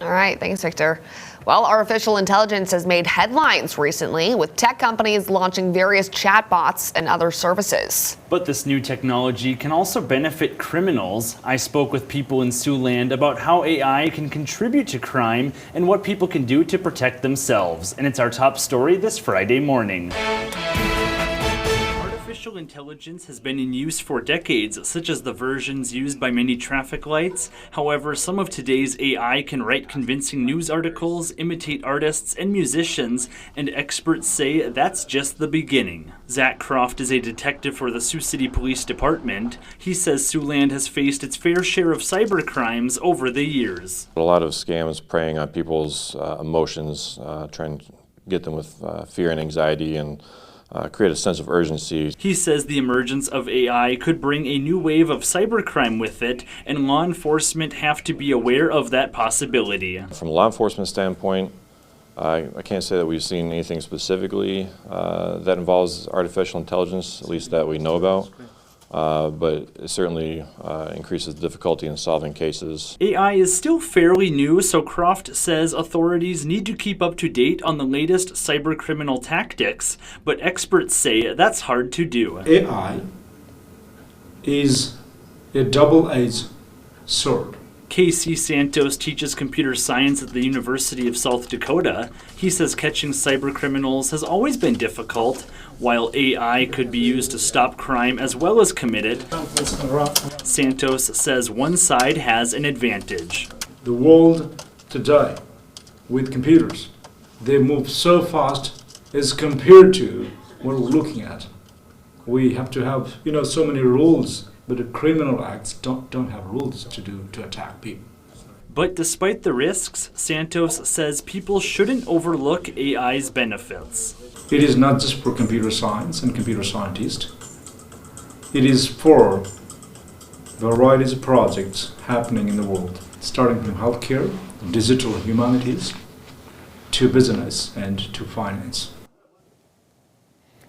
All right, thanks, Victor. Well, artificial intelligence has made headlines recently, with tech companies launching various chatbots and other services. But this new technology can also benefit criminals. I spoke with people in Siouxland about how AI can contribute to crime and what people can do to protect themselves. And it's our top story this Friday morning. Artificial intelligence has been in use for decades, such as the versions used by many traffic lights. However, some of today's AI can write convincing news articles, imitate artists and musicians, and experts say that's just the beginning. Zach Croft is a detective for the Sioux City Police Department. He says Siouxland has faced its fair share of cyber crimes over the years. A lot of scams preying on people's emotions, trying to get them with fear and anxiety and create a sense of urgency. He says the emergence of AI could bring a new wave of cybercrime with it, and law enforcement have to be aware of that possibility. From a law enforcement standpoint, I can't say that we've seen anything specifically that involves artificial intelligence, at least that we know about. But it certainly increases the difficulty in solving cases. AI is still fairly new, so Croft says authorities need to keep up to date on the latest cybercriminal tactics, but experts say that's hard to do. AI is a double-edged sword. KC Santos teaches computer science at the University of South Dakota. He says catching cybercriminals has always been difficult. While AI could be used to stop crime as well as commit it, Santos says one side has an advantage. The world today, with computers, they move so fast as compared to what we're looking at. We have to have, so many rules, but the criminal acts don't have rules to attack people. But despite the risks, Santos says people shouldn't overlook AI's benefits. It is not just for computer science and computer scientists. It is for varieties of projects happening in the world, starting from healthcare, digital humanities, to business and to finance.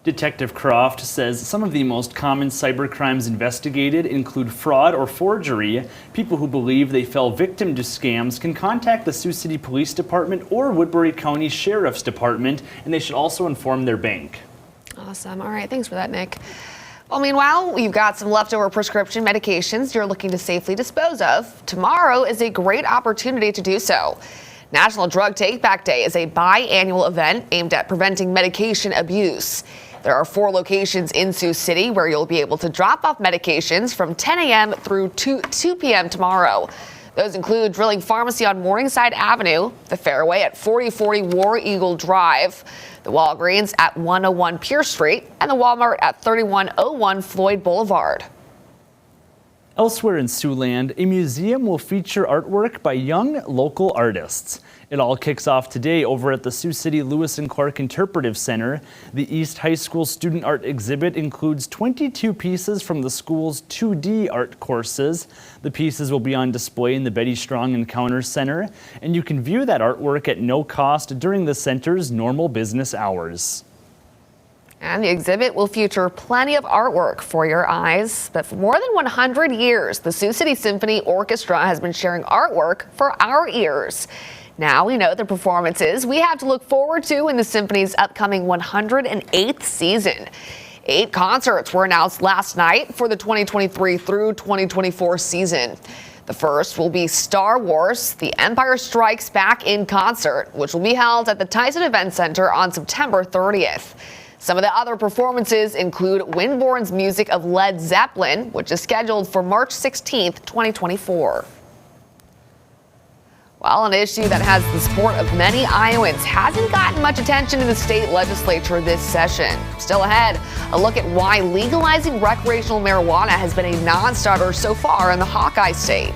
Detective Croft says some of the most common cybercrimes investigated include fraud or forgery. People who believe they fell victim to scams can contact the Sioux City Police Department or Woodbury County Sheriff's Department, and they should also inform their bank. Awesome. All right, thanks for that, Nick. Well, meanwhile, you've got some leftover prescription medications you're looking to safely dispose of. Tomorrow is a great opportunity to do so. National Drug Take Back Day is a biannual event aimed at preventing medication abuse. There are 4 locations in Sioux City where you'll be able to drop off medications from 10 a.m. through 2 p.m. tomorrow. Those include Drilling Pharmacy on Morningside Avenue, the Fairway at 4040 War Eagle Drive, the Walgreens at 101 Pierce Street, and the Walmart at 3101 Floyd Boulevard. Elsewhere in Siouxland, a museum will feature artwork by young local artists. It all kicks off today over at the Sioux City Lewis and Clark Interpretive Center. The East High School student art exhibit includes 22 pieces from the school's 2D art courses. The pieces will be on display in the Betty Strong Encounter Center, and you can view that artwork at no cost during the center's normal business hours. And the exhibit will feature plenty of artwork for your eyes. But for more than 100 years, the Sioux City Symphony Orchestra has been sharing artwork for our ears. Now we know the performances we have to look forward to in the Symphony's upcoming 108th season. 8 concerts were announced last night for the 2023 through 2024 season. The first will be Star Wars: The Empire Strikes Back in concert, which will be held at the Tyson Event Center on September 30th. Some of the other performances include Winborne's music of Led Zeppelin, which is scheduled for March 16th, 2024. Well, an issue that has the support of many Iowans hasn't gotten much attention in the state legislature this session. Still ahead, a look at why legalizing recreational marijuana has been a non-starter so far in the Hawkeye State.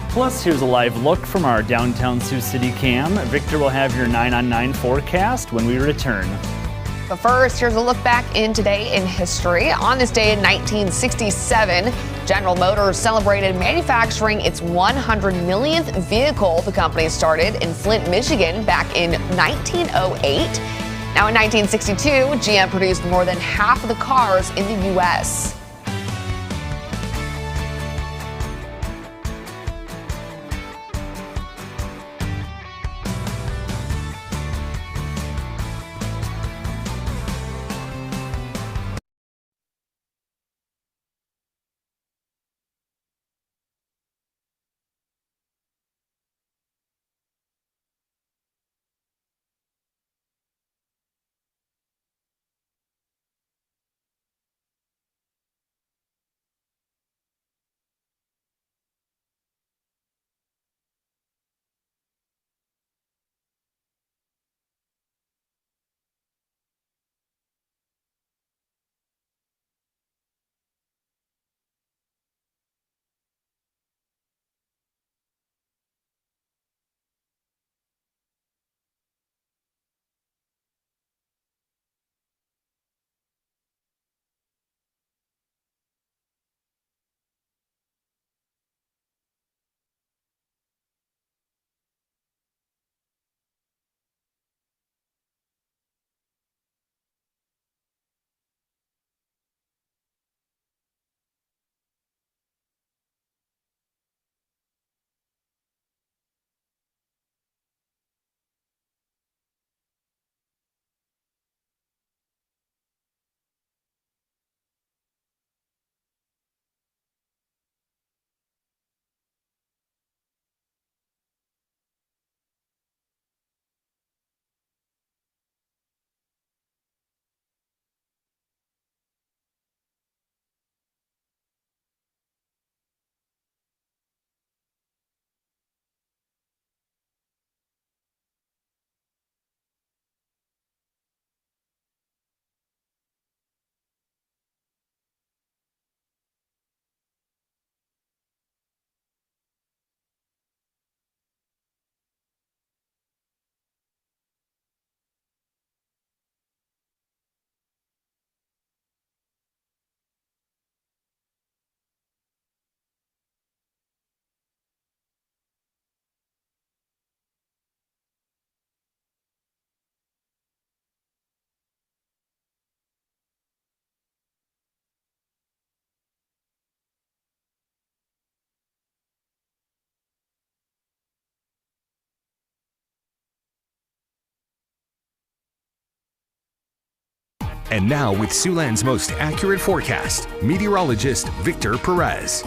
Plus, here's a live look from our downtown Sioux City cam. Victor will have your 9 on 9 forecast when we return. But first, here's a look back in today in history. On this day in 1967, General Motors celebrated manufacturing its 100 millionth vehicle. The company started in Flint, Michigan back in 1908. Now in 1962, GM produced more than half of the cars in the U.S. And now with Siouxland's most accurate forecast, meteorologist Victor Perez.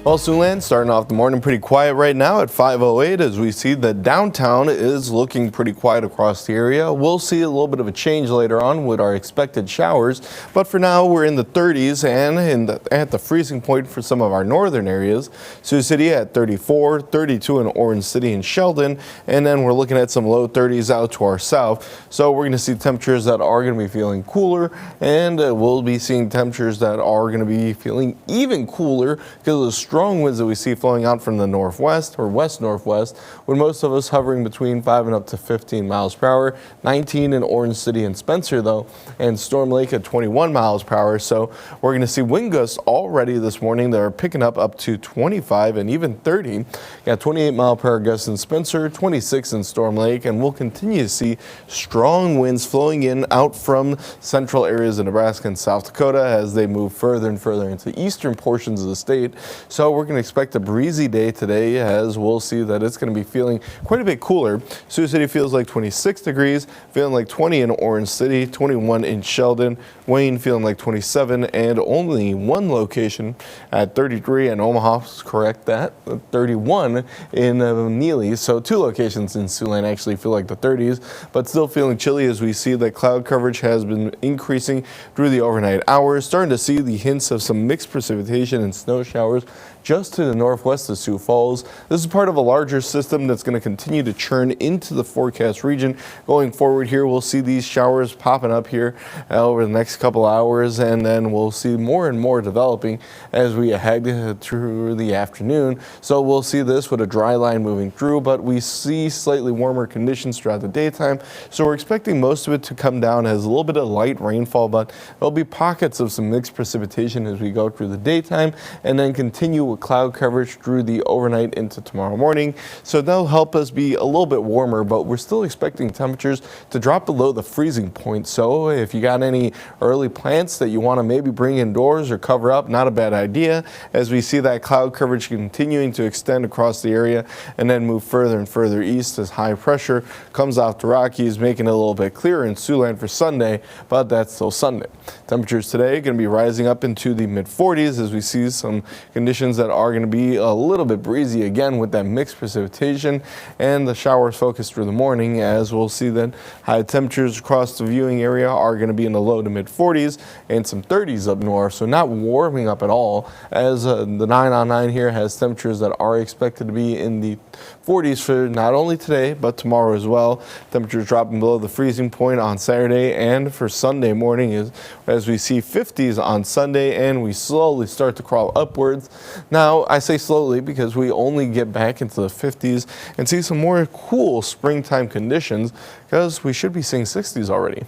Well, Siouxland starting off the morning pretty quiet right now at 5:08 as we see that downtown is looking pretty quiet across the area. We'll see a little bit of a change later on with our expected showers, but for now we're in the 30s and at the freezing point for some of our northern areas. Sioux City at 34, 32 in Orange City and Sheldon, and then we're looking at some low 30s out to our south. So we're going to see temperatures that are going to be feeling cooler, and we'll be seeing temperatures that are going to be feeling even cooler because of the strong winds that we see flowing out from the northwest or west-northwest, with most of us hovering between 5 and up to 15 miles per hour. 19 in Orange City and Spencer, though, and Storm Lake at 21 miles per hour. So we're going to see wind gusts already this morning that are picking up to 25 and even 30. Got 28 mile per hour gusts in Spencer, 26 in Storm Lake, and we'll continue to see strong winds flowing in out from central areas of Nebraska and South Dakota as they move further and further into eastern portions of the state. So we're going to expect a breezy day today as we'll see that it's going to be feeling quite a bit cooler. Sioux City feels like 26 degrees, feeling like 20 in Orange City, 21 in Sheldon, Wayne feeling like 27, and only one location at 33, and Omaha's correct that, 31 in Neely. So two locations in Siouxland actually feel like the 30s, but still feeling chilly as we see that cloud coverage has been increasing through the overnight hours, starting to see the hints of some mixed precipitation and snow showers just to the northwest of Sioux Falls. This is part of a larger system that's going to continue to churn into the forecast region. Going forward here, we'll see these showers popping up here over the next couple hours, and then we'll see more and more developing as we head through the afternoon. So we'll see this with a dry line moving through, but we see slightly warmer conditions throughout the daytime. So we're expecting most of it to come down as a little bit of light rainfall, but there'll be pockets of some mixed precipitation as we go through the daytime, and then continue with cloud coverage through the overnight into tomorrow morning. So that'll help us be a little bit warmer, but we're still expecting temperatures to drop below the freezing point. So if you got any early plants that you want to maybe bring indoors or cover up, not a bad idea, as we see that cloud coverage continuing to extend across the area and then move further and further east as high pressure comes off the Rockies, making it a little bit clearer in Siouxland for Sunday, but that's still Sunday. Temperatures today going to be rising up into the mid 40s as we see some conditions that are going to be a little bit breezy again with that mixed precipitation, and the showers focus through the morning as we'll see that high temperatures across the viewing area are going to be in the low to mid 40s and some 30s up north, so not warming up at all, as the 9 on 9 here has temperatures that are expected to be in the 40s for not only today but tomorrow as well. Temperatures dropping below the freezing point on Saturday, and for Sunday morning as we see 50s on Sunday, and we slowly start to crawl upwards. Now I say slowly because we only get back into the 50s and see some more cool springtime conditions because we should be seeing 60s already.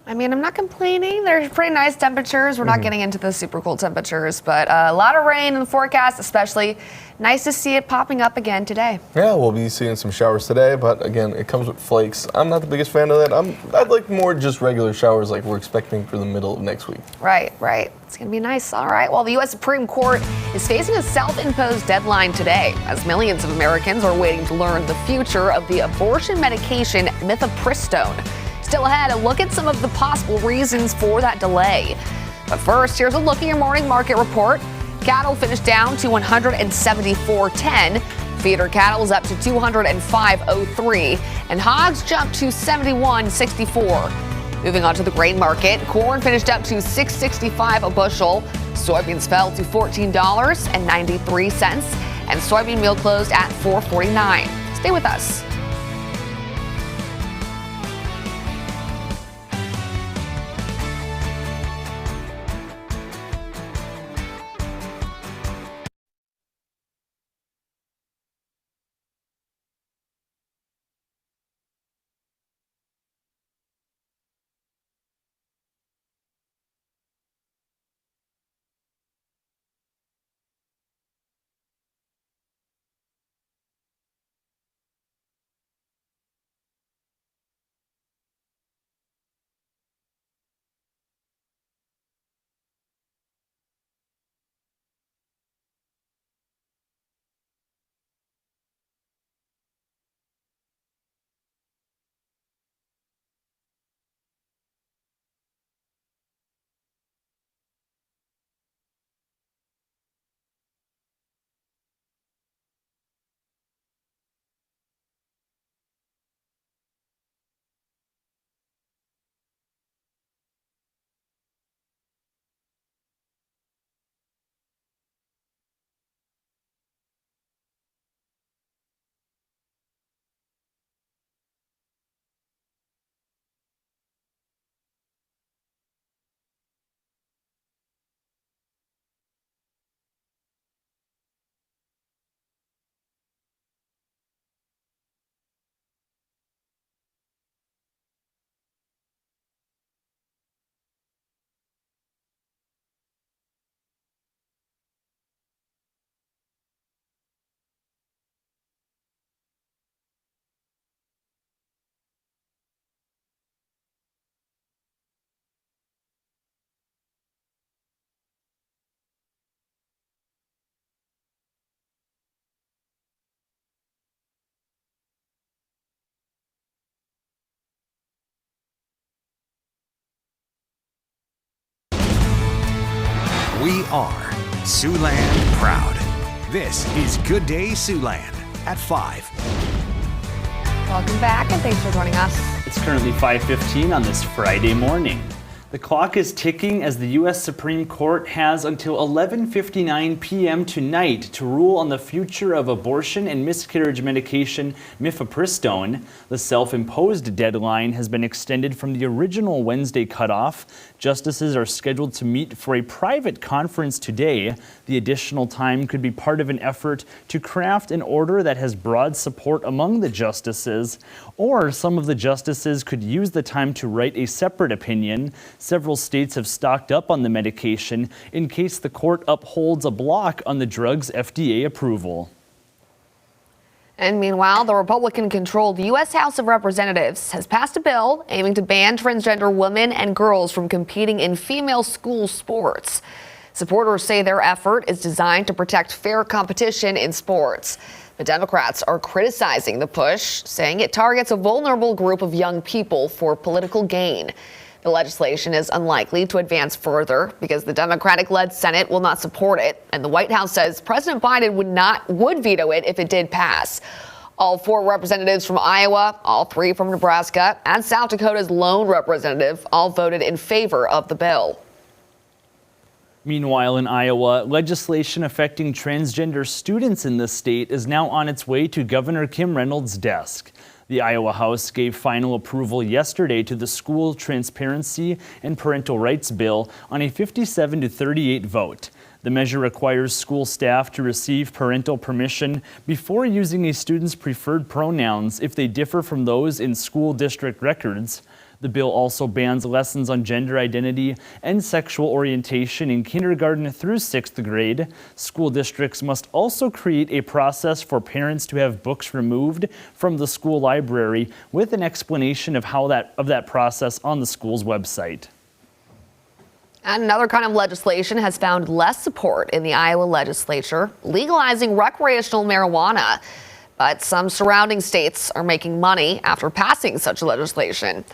I mean, I'm not complaining. They're pretty nice temperatures. We're not getting into the super cold temperatures, but a lot of rain in the forecast, especially. Nice to see it popping up again today. Yeah, we'll be seeing some showers today, but again, it comes with flakes. I'm not the biggest fan of that. I'd like more just regular showers like we're expecting for the middle of next week. Right. It's going to be nice. All right. Well, the U.S. Supreme Court is facing a self-imposed deadline today as millions of Americans are waiting to learn the future of the abortion medication mifepristone. Still ahead, a look at some of the possible reasons for that delay. But first, here's a look at your morning market report. Cattle finished down to 174.10. Feeder cattle is up to 205.03, and hogs jumped to 71.64. Moving on to the grain market, corn finished up to $6.65 a bushel. Soybeans fell to $14.93, and soybean meal closed at $4.49. Stay with us. We are Siouxland proud. This is Good Day Siouxland at 5. Welcome back and thanks for joining us. It's currently 5:15 on this Friday morning. The clock is ticking as the U.S. Supreme Court has until 11:59 p.m. tonight to rule on the future of abortion and miscarriage medication mifepristone. The self-imposed deadline has been extended from the original Wednesday cutoff. Justices are scheduled to meet for a private conference today. The additional time could be part of an effort to craft an order that has broad support among the justices, or some of the justices could use the time to write a separate opinion. Several states have stocked up on the medication in case the court upholds a block on the drug's FDA approval. And meanwhile, the Republican-controlled U.S. House of Representatives has passed a bill aiming to ban transgender women and girls from competing in female school sports. Supporters say their effort is designed to protect fair competition in sports. The Democrats are criticizing the push, saying it targets a vulnerable group of young people for political gain. The legislation is unlikely to advance further because the Democratic-led Senate will not support it, and the White House says President Biden would veto it if it did pass. All 4 representatives from Iowa, all 3 from Nebraska, and South Dakota's lone representative all voted in favor of the bill. Meanwhile, in Iowa, legislation affecting transgender students in the state is now on its way to Governor Kim Reynolds' desk. The Iowa House gave final approval yesterday to the School Transparency and Parental Rights Bill on a 57-38 vote. The measure requires school staff to receive parental permission before using a student's preferred pronouns if they differ from those in school district records. The bill also bans lessons on gender identity and sexual orientation in kindergarten through 6th grade. School districts must also create a process for parents to have books removed from the school library with an explanation of that process on the school's website. And another kind of legislation has found less support in the Iowa legislature, legalizing recreational marijuana. But some surrounding states are making money after passing such legislation.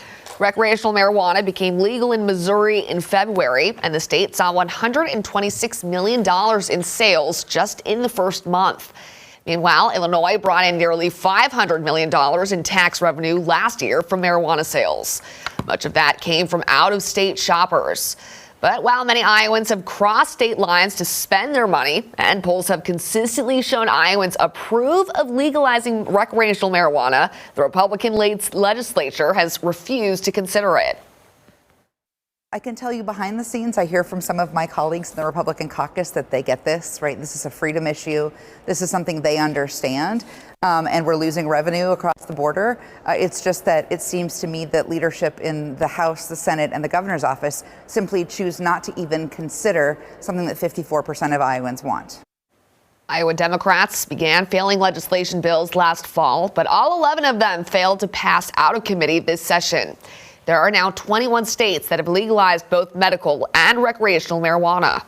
Recreational marijuana became legal in Missouri in February, and the state saw $126 million in sales just in the first month. Meanwhile, Illinois brought in nearly $500 million in tax revenue last year from marijuana sales. Much of that came from out-of-state shoppers. But while many Iowans have crossed state lines to spend their money, and polls have consistently shown Iowans approve of legalizing recreational marijuana, the Republican-led legislature has refused to consider it. I can tell you behind the scenes, I hear from some of my colleagues in the Republican caucus that they get this, right? This is a freedom issue. This is something they understand, and we're losing revenue across the border. It's just that it seems to me that leadership in the House, the Senate, and the governor's office simply choose not to even consider something that 54% of Iowans want. Iowa Democrats began failing legislation bills last fall, but all 11 of them failed to pass out of committee this session. There are now 21 states that have legalized both medical and recreational marijuana.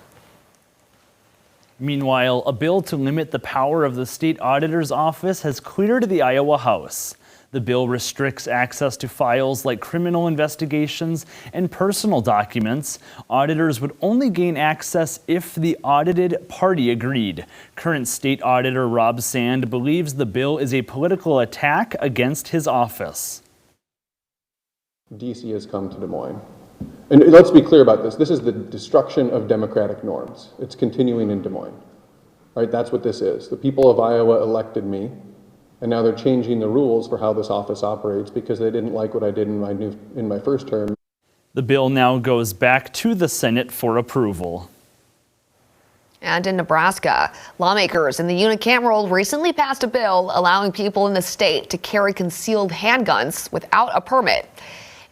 Meanwhile, a bill to limit the power of the state auditor's office has cleared the Iowa House. The bill restricts access to files like criminal investigations and personal documents. Auditors would only gain access if the audited party agreed. Current state auditor Rob Sand believes the bill is a political attack against his office. DC has come to Des Moines. And let's be clear about this. This is the destruction of democratic norms. It's continuing in Des Moines. Right? That's what this is. The people of Iowa elected me, and now they're changing the rules for how this office operates because they didn't like what I did in my first term. The bill now goes back to the Senate for approval. And in Nebraska, lawmakers in the unicameral recently passed a bill allowing people in the state to carry concealed handguns without a permit.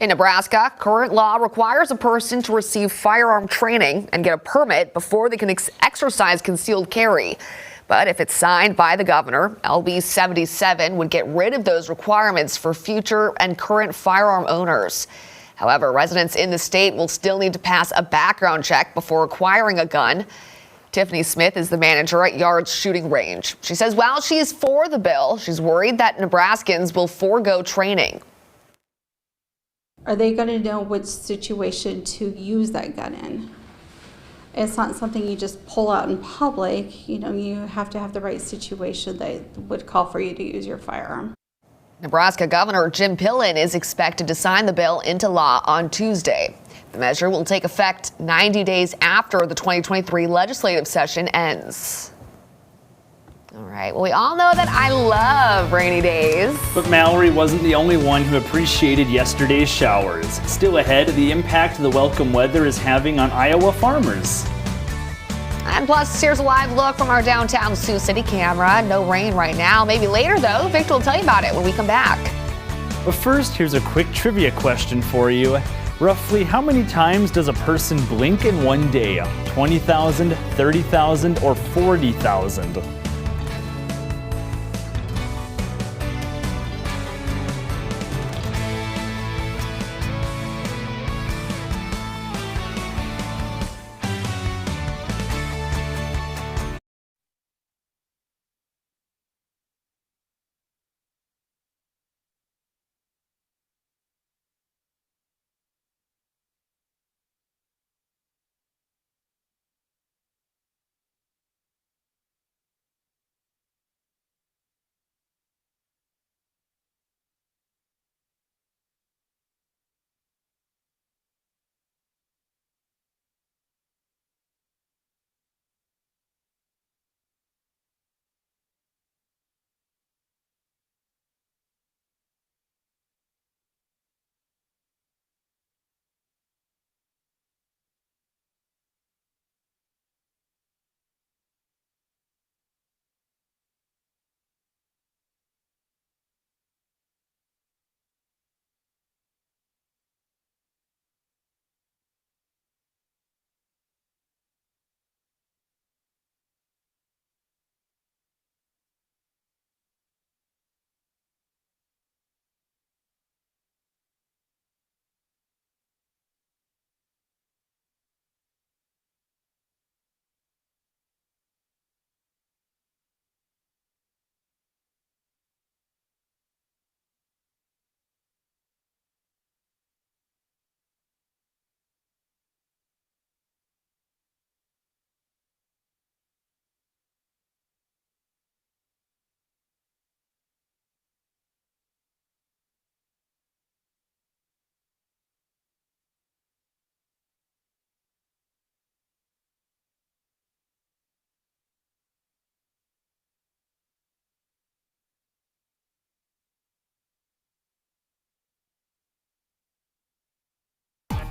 In Nebraska, current law requires a person to receive firearm training and get a permit before they can exercise concealed carry. But if it's signed by the governor, LB 77 would get rid of those requirements for future and current firearm owners. However, residents in the state will still need to pass a background check before acquiring a gun. Tiffany Smith is the manager at Yard's shooting range. She says while she is for the bill, she's worried that Nebraskans will forego training. Are they going to know which situation to use that gun in? It's not something you just pull out in public. You know, you have to have the right situation that would call for you to use your firearm. Nebraska Governor Jim Pillen is expected to sign the bill into law on Tuesday. The measure will take effect 90 days after the 2023 legislative session ends. All right, well, we all know that I love rainy days. But Mallory wasn't the only one who appreciated yesterday's showers. Still ahead, the impact the welcome weather is having on Iowa farmers. And plus, here's a live look from our downtown Sioux City camera. No rain right now. Maybe later, though. Victor will tell you about it when we come back. But first, here's a quick trivia question for you. Roughly how many times does a person blink in one day? 20,000, 30,000, or 40,000?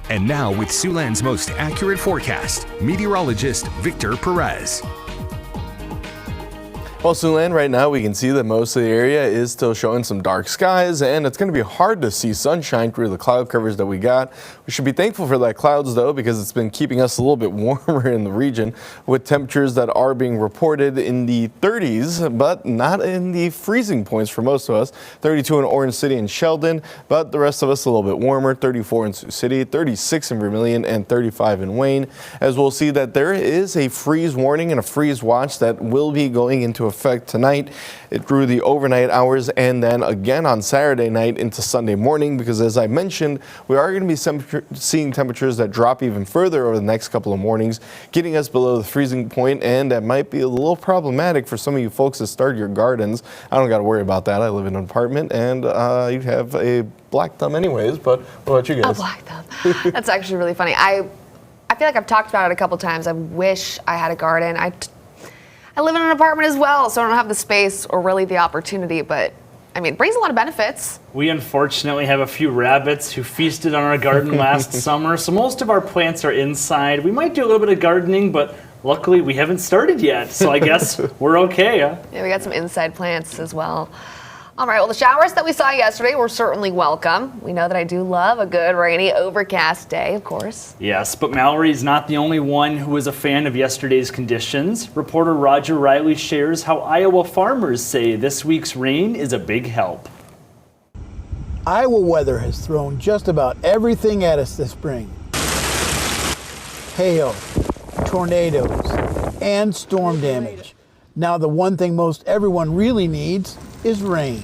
And now with Siouxland's most accurate forecast, meteorologist Victor Perez. Well, Siouxland, right now we can see that most of the area is still showing some dark skies, and it's going to be hard to see sunshine through the cloud covers that we got. We should be thankful for that clouds, though, because it's been keeping us a little bit warmer in the region with temperatures that are being reported in the 30s, but not in the freezing points for most of us. 32 in Orange City and Sheldon, but the rest of us a little bit warmer. 34 in Sioux City, 36 in Vermilion, and 35 in Wayne. As we'll see that there is a freeze warning and a freeze watch that will be going into effect tonight. It through the overnight hours and then again on Saturday night into Sunday morning, because as I mentioned, we are going to be seeing temperatures that drop even further over the next couple of mornings, getting us below the freezing point, and that might be a little problematic for some of you folks that start your gardens. I don't got to worry about that. I live in an apartment, and you have a black thumb anyways, but what about you guys? A black thumb. That's actually really funny. I feel like I've talked about it a couple times. I wish I had a garden. I live in an apartment as well, so I don't have the space or really the opportunity, but I mean, it brings a lot of benefits. We unfortunately have a few rabbits who feasted on our garden last summer, so most of our plants are inside. We might do a little bit of gardening, but luckily we haven't started yet, so I guess we're okay. Huh? Yeah, we got some inside plants as well. All right, well, the showers that we saw yesterday were certainly welcome. We know that I do love a good rainy, overcast day, of course. Yes, but Mallory's not the only one who was a fan of yesterday's conditions. Reporter Roger Riley shares how Iowa farmers say this week's rain is a big help. Iowa weather has thrown just about everything at us this spring. Hail, tornadoes, and storm damage. Now the one thing most everyone really needs is rain.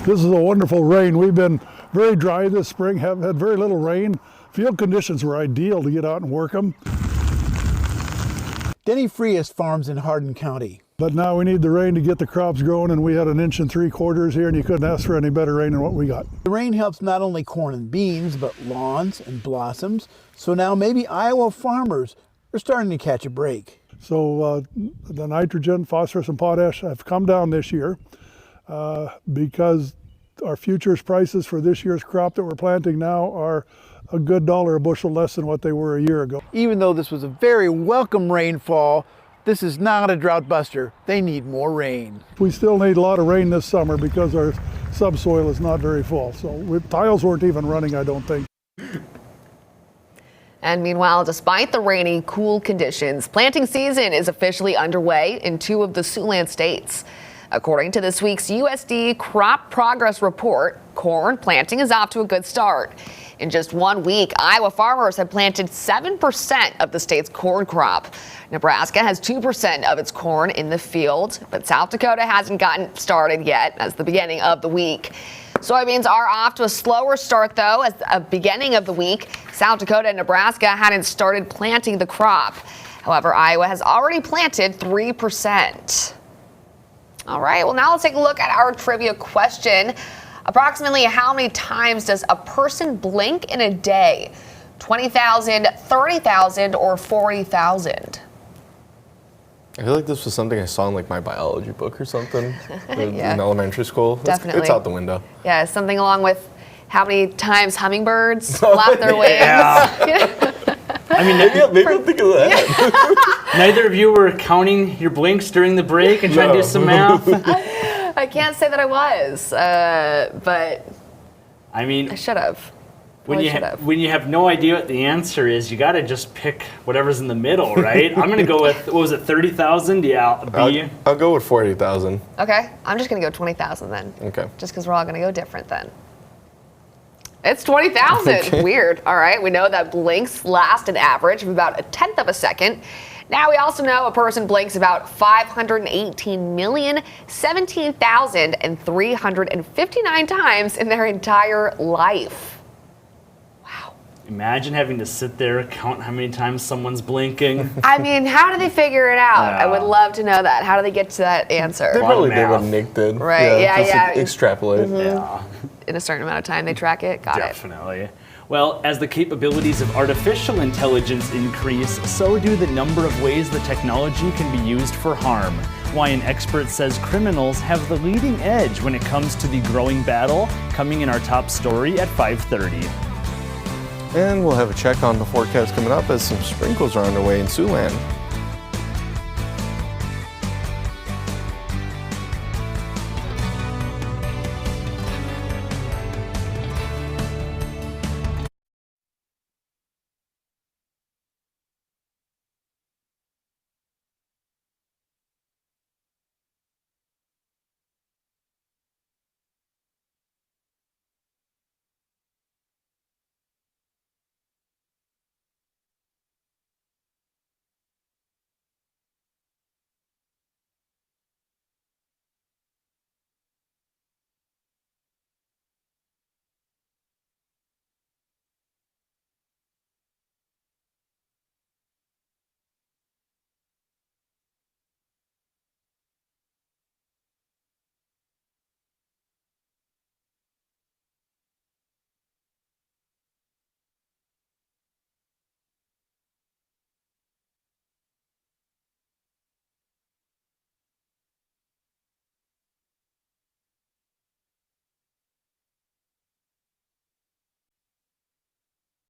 This is a wonderful rain. We've been very dry this spring, have had very little rain. Field conditions were ideal to get out and work them. Denny Frias farms in Hardin County. But now we need the rain to get the crops growing, and we had 1 3/4 inches here, and you couldn't ask for any better rain than what we got. The rain helps not only corn and beans, but lawns and blossoms. So now maybe Iowa farmers are starting to catch a break. So the nitrogen, phosphorus, and potash have come down this year because our futures prices for this year's crop that we're planting now are a good $1 a bushel less than what they were a year ago. Even though this was a very welcome rainfall, this is not a drought buster. They need more rain. We still need a lot of rain this summer because our subsoil is not very full. So tiles weren't even running, I don't think. And meanwhile, despite the rainy, cool conditions, planting season is officially underway in 2 of the Siouxland states. According to this week's USD Crop Progress Report, corn planting is off to a good start. In just 1 week, Iowa farmers have planted 7% of the state's corn crop. Nebraska has 2% of its corn in the field, but South Dakota hasn't gotten started yet as the beginning of the week. Soybeans are off to a slower start, though, as the beginning of the week. South Dakota and Nebraska hadn't started planting the crop. However, Iowa has already planted 3%. All right, well, now let's take a look at our trivia question. Approximately how many times does a person blink in a day? 20,000, 30,000, or 40,000? I feel like this was something I saw in like my biology book or something in Yeah. elementary school. Definitely. It's out the window. Yeah, something along with how many times hummingbirds flap their wings. I mean, maybe I'll think of that. neither of you were counting your blinks during the break and trying to do some math. I can't say that I was, but I mean, I should have. when you have no idea what the answer is, you got to just pick whatever's in the middle, right? I'm gonna go with, what was it, 30,000? Yeah, B. I'll go with 40,000. Okay, I'm just gonna go 20,000 then. Okay. Just because we're all gonna go different then. It's 20,000. Okay. Weird. All right, we know that blinks last an average of about 1/10 of a second. Now we also know a person blinks about 518,017,359 times in their entire life. Wow. Imagine having to sit there, count how many times someone's blinking. I mean, how do they figure it out? I would love to know that. How do they get to that answer? They probably did what Nick did. Right, yeah. Extrapolate. Yeah. In a certain amount of time, they track it. Got it. Definitely. Well, as the capabilities of artificial intelligence increase, so do the number of ways the technology can be used for harm. Why an expert says criminals have the leading edge when it comes to the growing battle, coming in our top story at 5:30. And we'll have a check on the forecast coming up as some sprinkles are underway in Siouxland.